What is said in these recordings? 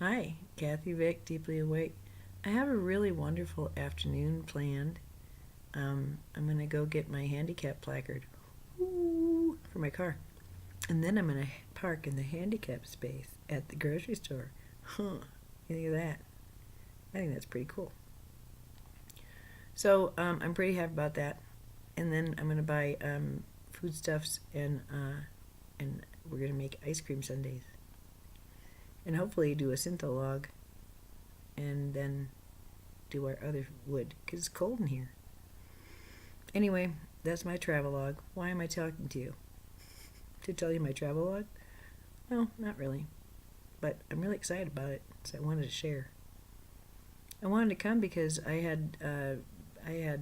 Hi, Kathy Vick, Deeply Awake. I have a really wonderful afternoon planned. I'm going to go get my handicap placard for my car. And then I'm going to park in the handicap space at the grocery store. Huh, you think of that? I think that's pretty cool. So I'm pretty happy about that. And then I'm going to buy foodstuffs and we're going to make ice cream sundaes. And hopefully do a syntho log and then do our other wood because it's cold in here. Anyway, that's my travelogue. Why am I talking to you? To tell you my travelogue? No, not really. But I'm really excited about it, so I wanted to share. I wanted to come because I had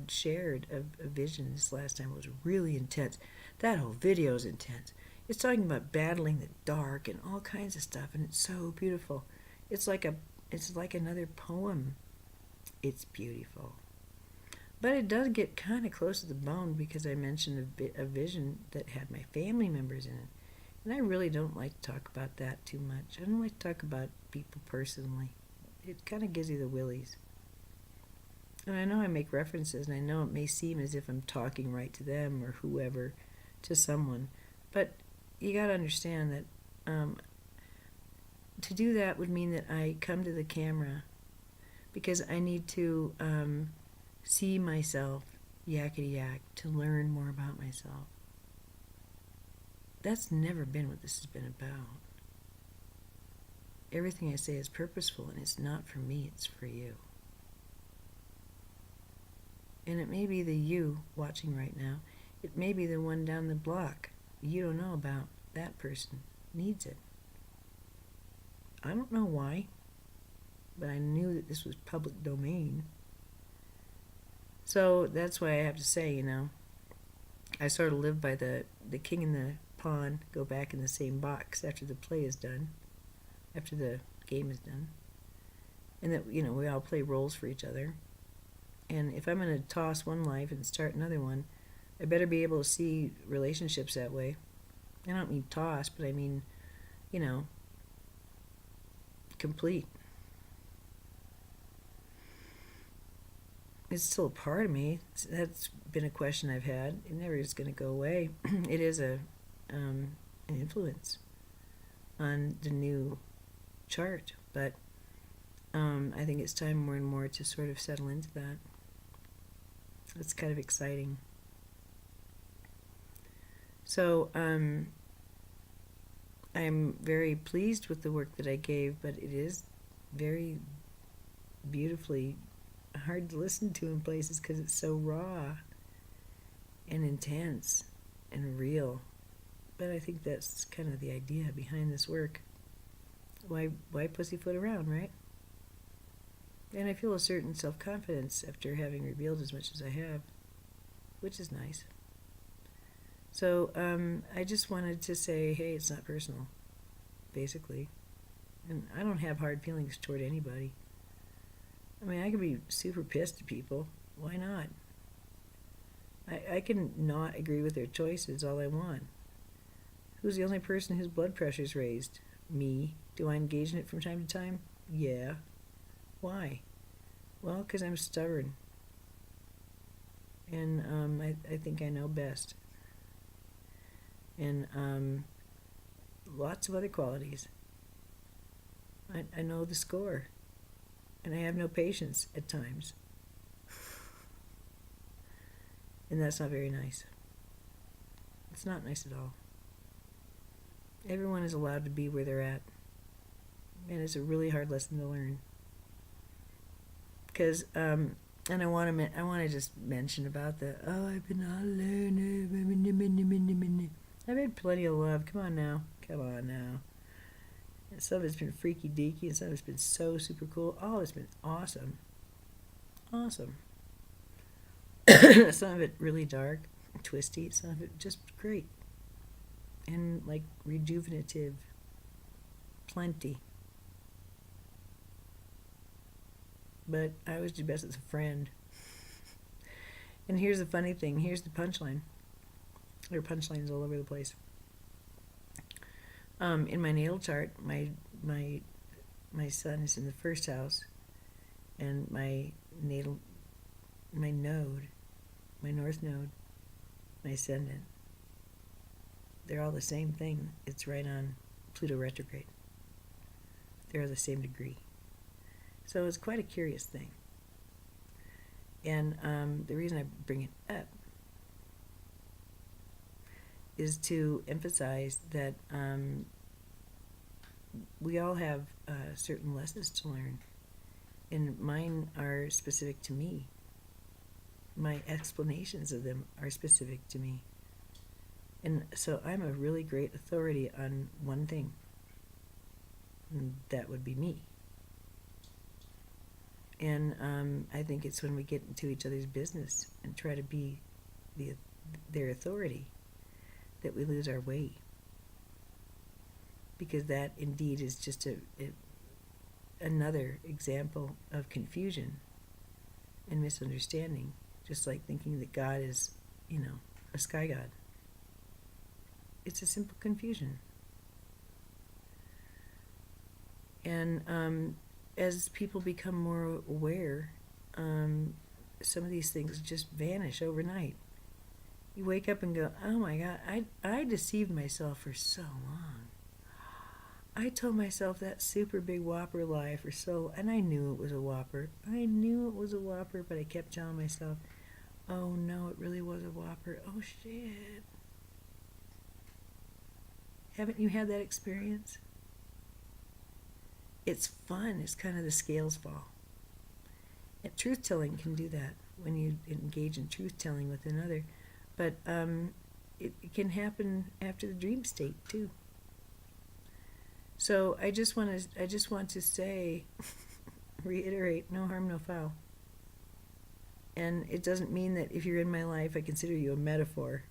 shared a vision this last time. It was really intense. That whole video is intense. It's talking about battling the dark and all kinds of stuff, and it's so beautiful. It's like another poem. It's beautiful. But it does get kind of close to the bone because I mentioned a vision that had my family members in it. And I really don't like to talk about that too much. I don't like to talk about people personally. It kind of gives you the willies. And I know I make references, and I know it may seem as if I'm talking right to them or whoever, to someone. But you got to understand that to do that would mean that I come to the camera because I need to see myself yakety yak to learn more about myself. That's never been what this has been about. Everything I say is purposeful, and it's not for me, it's for you. And it may be the you watching right now. It may be the one down the block you don't know about. That person needs it. I don't know why, but I knew that this was public domain. So that's why I have to say, I sort of live by the king and the pawn go back in the same box after the play is done, after the game is done. And that, we all play roles for each other. And if I'm going to toss one life and start another one, I better be able to see relationships that way. I don't mean toss, but I mean, complete. It's still a part of me. That's been a question I've had. It never is going to go away. It is an influence on the new chart, but I think it's time more and more to sort of settle into that. It's kind of exciting. So I'm very pleased with the work that I gave, but it is very beautifully hard to listen to in places because it's so raw and intense and real. But I think that's kind of the idea behind this work. Why pussyfoot around, right? And I feel a certain self-confidence after having revealed as much as I have, which is nice. So I just wanted to say, hey, it's not personal, basically. And I don't have hard feelings toward anybody. I mean, I can be super pissed at people. Why not? I can not agree with their choices all I want. Who's the only person whose blood pressure's raised? Me. Do I engage in it from time to time? Yeah. Why? Well, because I'm stubborn. And I think I know best. And lots of other qualities. I know the score. And I have no patience at times. And that's not very nice. It's not nice at all. Everyone is allowed to be where they're at. And it's a really hard lesson to learn. Because, and I want to just mention about I've been all alone. I've had plenty of love. Come on now. And some of it's been freaky deaky, and some of it's been so super cool. All of it's been awesome. Some of it really dark, twisty. Some of it just great. And like rejuvenative. Plenty. But I always do best as a friend. And here's the funny thing. Here's the punchline. There are punchlines all over the place. In my natal chart, my my sun is in the first house, and my node, my north node, my ascendant, they're all the same thing. It's right on Pluto retrograde. They're the same degree. So it's quite a curious thing. And the reason I bring it up is to emphasize that we all have certain lessons to learn, and mine are specific to me. My explanations of them are specific to me. And so I'm a really great authority on one thing, and that would be me. And I think it's when we get into each other's business and try to be their authority that we lose our way. Because that indeed is just another example of confusion and misunderstanding, just like thinking that God is, a sky god. It's a simple confusion. And as people become more aware, some of these things just vanish overnight. You wake up and go, oh my God, I deceived myself for so long. I told myself that super big whopper lie and I knew it was a whopper. But I kept telling myself, oh no, it really was a whopper. Oh shit. Haven't you had that experience? It's fun. It's kind of the scales fall. And truth-telling can do that when you engage in truth-telling with another. But it can happen after the dream state too. So I just want to say, reiterate, no harm, no foul. And it doesn't mean that if you're in my life, I consider you a metaphor.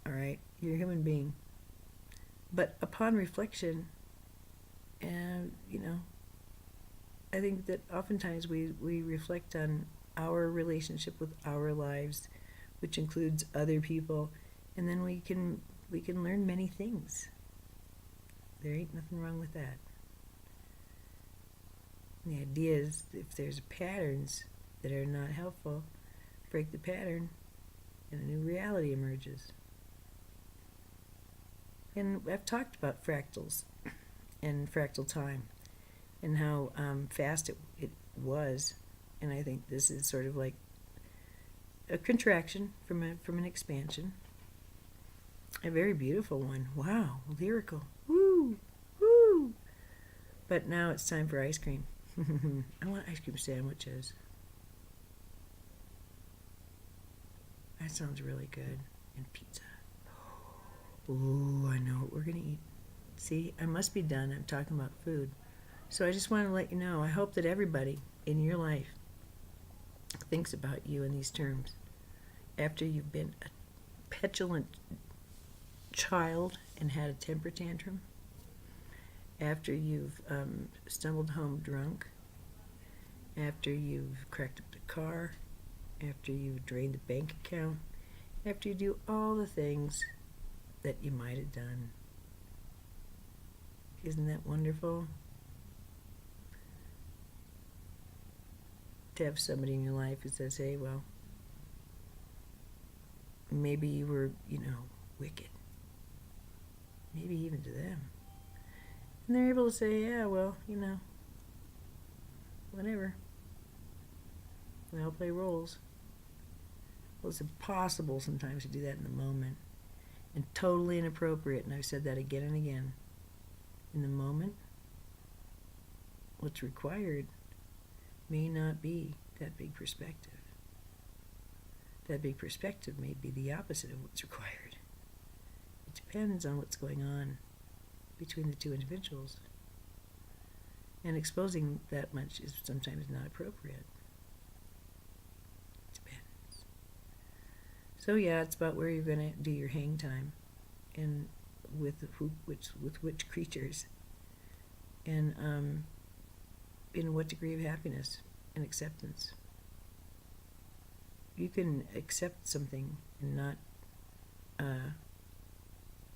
All right, you're a human being. But upon reflection, and I think that oftentimes we reflect on our relationship with our lives, which includes other people, and then we can learn many things. There ain't nothing wrong with that. And the idea is, if there's patterns that are not helpful, break the pattern, and a new reality emerges. And I've talked about fractals and fractal time and how fast it was. And I think this is sort of like a contraction from an expansion. A very beautiful one. Wow, lyrical. Woo, woo. But now it's time for ice cream. I want ice cream sandwiches. That sounds really good. And pizza. Ooh, I know what we're going to eat. See, I must be done. I'm talking about food. So I just want to let you know, I hope that everybody in your life thinks about you in these terms. After you've been a petulant child and had a temper tantrum, after you've stumbled home drunk, after you've cracked up the car, after you've drained the bank account, after you do all the things that you might have done. Isn't that wonderful? To have somebody in your life who says, hey, well, maybe you were, wicked. Maybe even to them. And they're able to say, yeah, well, whatever. We all play roles. Well, it's impossible sometimes to do that in the moment. And totally inappropriate, and I've said that again and again. In the moment, what's required may not be that big perspective. That big perspective may be the opposite of what's required. It depends on what's going on between the two individuals. And exposing that much is sometimes not appropriate. It depends. So yeah, it's about where you're going to do your hang time, and with which creatures, and in what degree of happiness and acceptance. You can accept something and not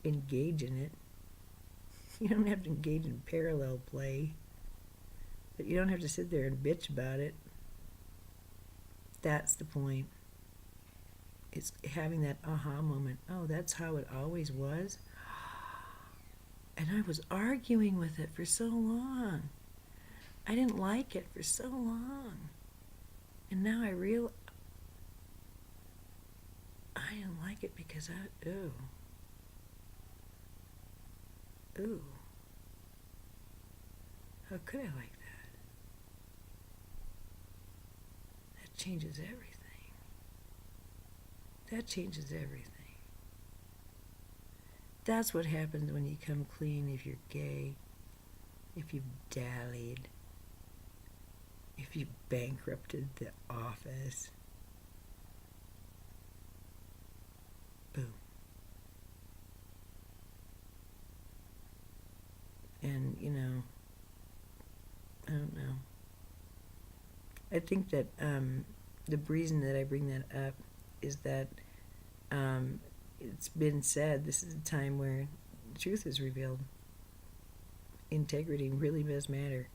engage in it. You don't have to engage in parallel play. But you don't have to sit there and bitch about it. That's the point. It's having that aha moment. Oh, that's how it always was? And I was arguing with it for so long. I didn't like it for so long. And now I didn't like it because ooh. How could I like that? That changes everything. That changes everything. That's what happens when you come clean if you're gay, if you've dallied, if you bankrupted the office. Boom. And, I don't know. I think that the reason that I bring that up is that it's been said this is a time where truth is revealed. Integrity really does matter.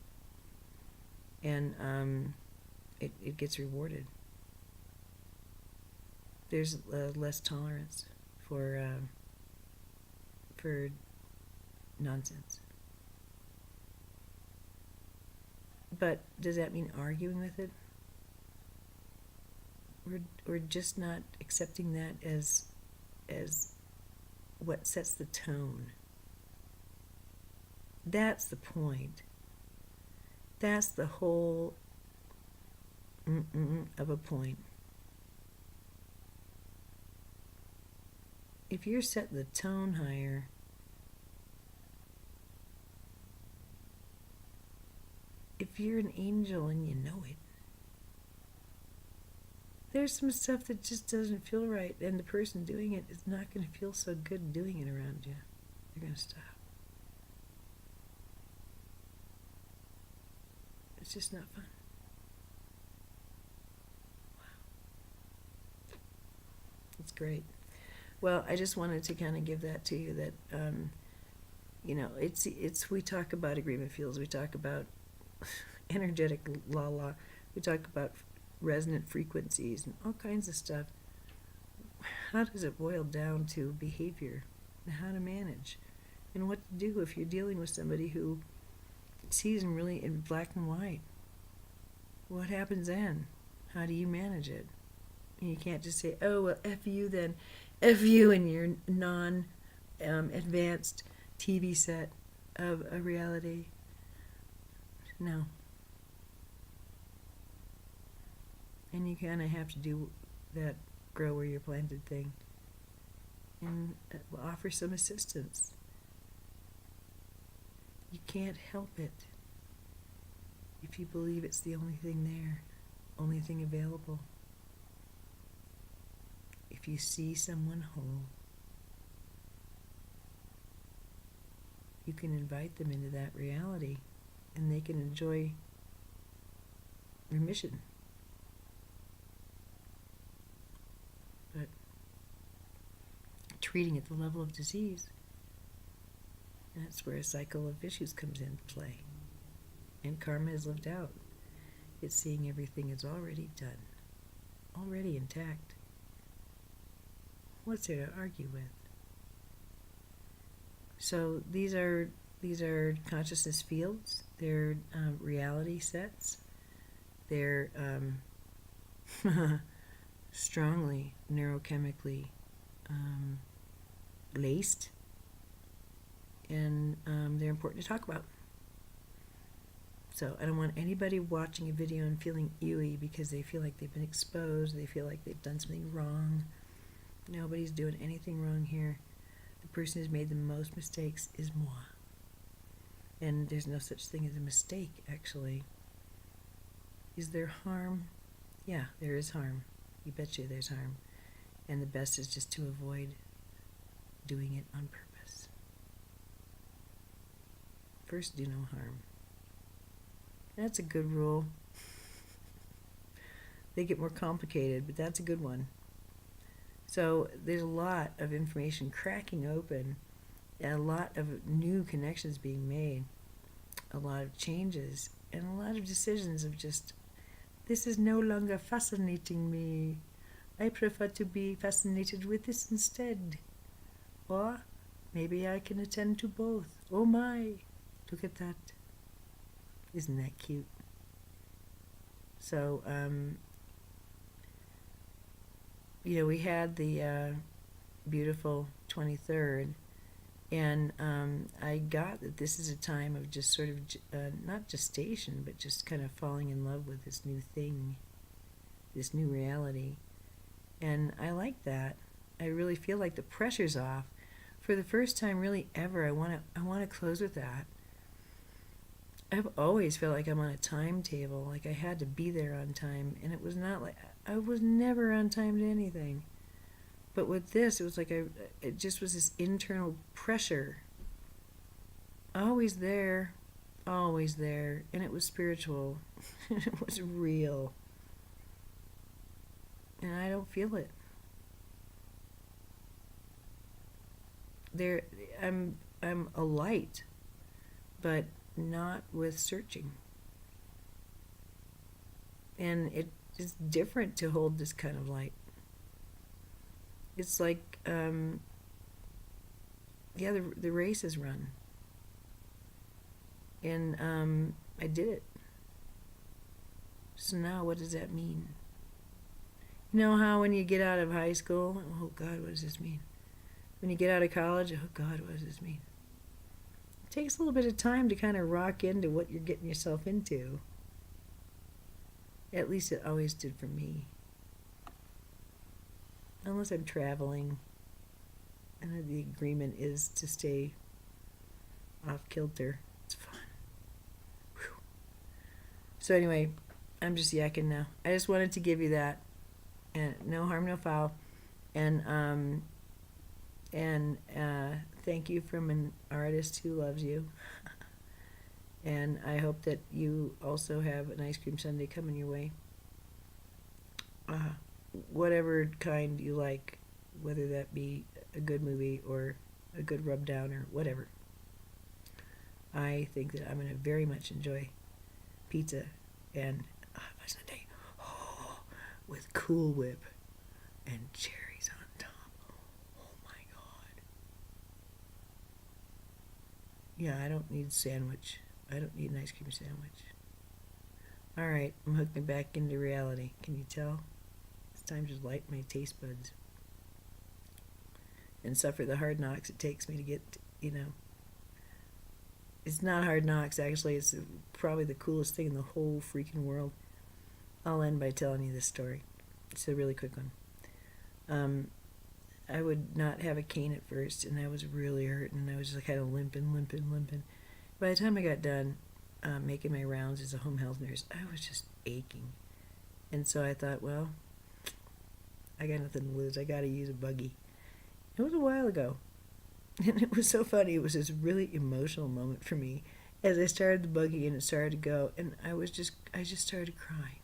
And it gets rewarded. There's less tolerance for nonsense. But does that mean arguing with it? Or just not accepting that as what sets the tone? That's the point. That's the whole of a point. If you're setting the tone higher, if you're an angel and you know it, there's some stuff that just doesn't feel right, and the person doing it is not going to feel so good doing it around you. They're going to stop. It's just not fun. Wow. It's great. Well, I just wanted to kind of give that to you, that, it's we talk about agreement fields, we talk about energetic la-la, we talk about resonant frequencies and all kinds of stuff. How does it boil down to behavior and how to manage and what to do if you're dealing with somebody who sees them really in black and white? What happens then? How do you manage it? And you can't just say, oh, well, F you then. F you and your advanced TV set of a reality. No. And you kind of have to do that grow where you're planted thing and offer some assistance. You can't help it if you believe it's the only thing there, only thing available. If you see someone whole, you can invite them into that reality and they can enjoy remission. But treating at the level of disease, that's where a cycle of issues comes into play. And karma is lived out. It's seeing everything is already done, already intact. What's there to argue with? So these are consciousness fields. They're reality sets. They're strongly neurochemically laced, and they're important to talk about. So I don't want anybody watching a video and feeling ewy because they feel like they've been exposed, they feel like they've done something wrong. Nobody's doing anything wrong here. The person who's made the most mistakes is moi. And there's no such thing as a mistake, actually. Is there harm? Yeah, there is harm. You betcha there's harm. And the best is just to avoid doing it on purpose. First, do no harm. That's a good rule. They get more complicated, but that's a good one. So there's a lot of information cracking open, and a lot of new connections being made, a lot of changes and a lot of decisions of just, this is no longer fascinating me. I prefer to be fascinated with this instead. Or maybe I can attend to both. Oh my, look at that. Isn't that cute? So, we had the beautiful 23rd, and I got that this is a time of just sort of, not gestation, but just kind of falling in love with this new thing, this new reality. And I like that. I really feel like the pressure's off. For the first time really ever, I want to close with that. I've always felt like I'm on a timetable, like I had to be there on time, and it was not like, I was never on time to anything. But with this, it was like it just was this internal pressure. Always there, and it was spiritual. It was real. And I don't feel it. I'm a light, but not with searching. And it is different to hold this kind of light. It's like, the race is run. And I did it. So now what does that mean? You know how when you get out of high school, oh God, what does this mean? When you get out of college, oh God, what does this mean? It takes a little bit of time to kind of rock into what you're getting yourself into. At least it always did for me. Unless I'm traveling, and the agreement is to stay off kilter. It's fun. Whew. So anyway, I'm just yakking now. I just wanted to give you that. And no harm, no foul. And thank you from an artist who loves you. And I hope that you also have an ice cream sundae coming your way. Whatever kind you like, whether that be a good movie or a good rub down or whatever. I think that I'm going to very much enjoy pizza and a sundae with Cool Whip and cherries on top. Oh my God. Yeah, I don't need a sandwich. I don't need an ice cream sandwich. All right, I'm hooking back into reality. Can you tell? It's time to light my taste buds and suffer the hard knocks it takes me to get, It's not hard knocks, actually. It's probably the coolest thing in the whole freaking world. I'll end by telling you this story. It's a really quick one. I would not have a cane at first, and I was really hurting. I was just kind of limping. By the time I got done making my rounds as a home health nurse, I was just aching. And so I thought, well, I got nothing to lose. I got to use a buggy. It was a while ago. And it was so funny. It was this really emotional moment for me as I started the buggy and it started to go. And I just started crying.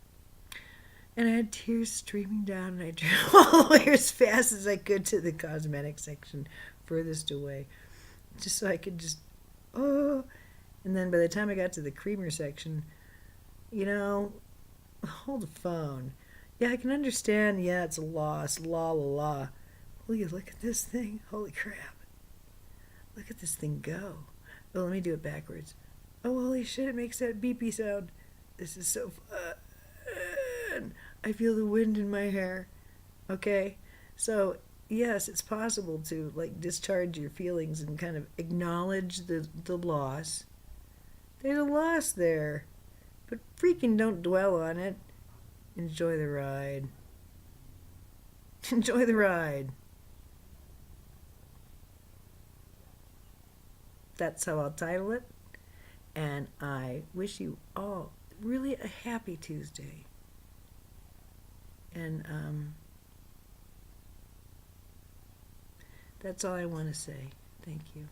And I had tears streaming down, and I drove all the way as fast as I could to the cosmetic section furthest away, just so I could just, oh. And then by the time I got to the creamer section, hold the phone. Yeah, I can understand, yeah, it's a loss, la. Will you look at this thing? Holy crap. Look at this thing go. Oh, let me do it backwards. Oh, holy shit, it makes that beepy sound. This is so fun. I feel the wind in my hair. Okay? So, yes, it's possible to, discharge your feelings and kind of acknowledge the loss. There's a loss there. But freaking don't dwell on it. Enjoy the ride. Enjoy the ride. That's how I'll title it. And I wish you all really a happy Tuesday. And that's all I want to say. Thank you.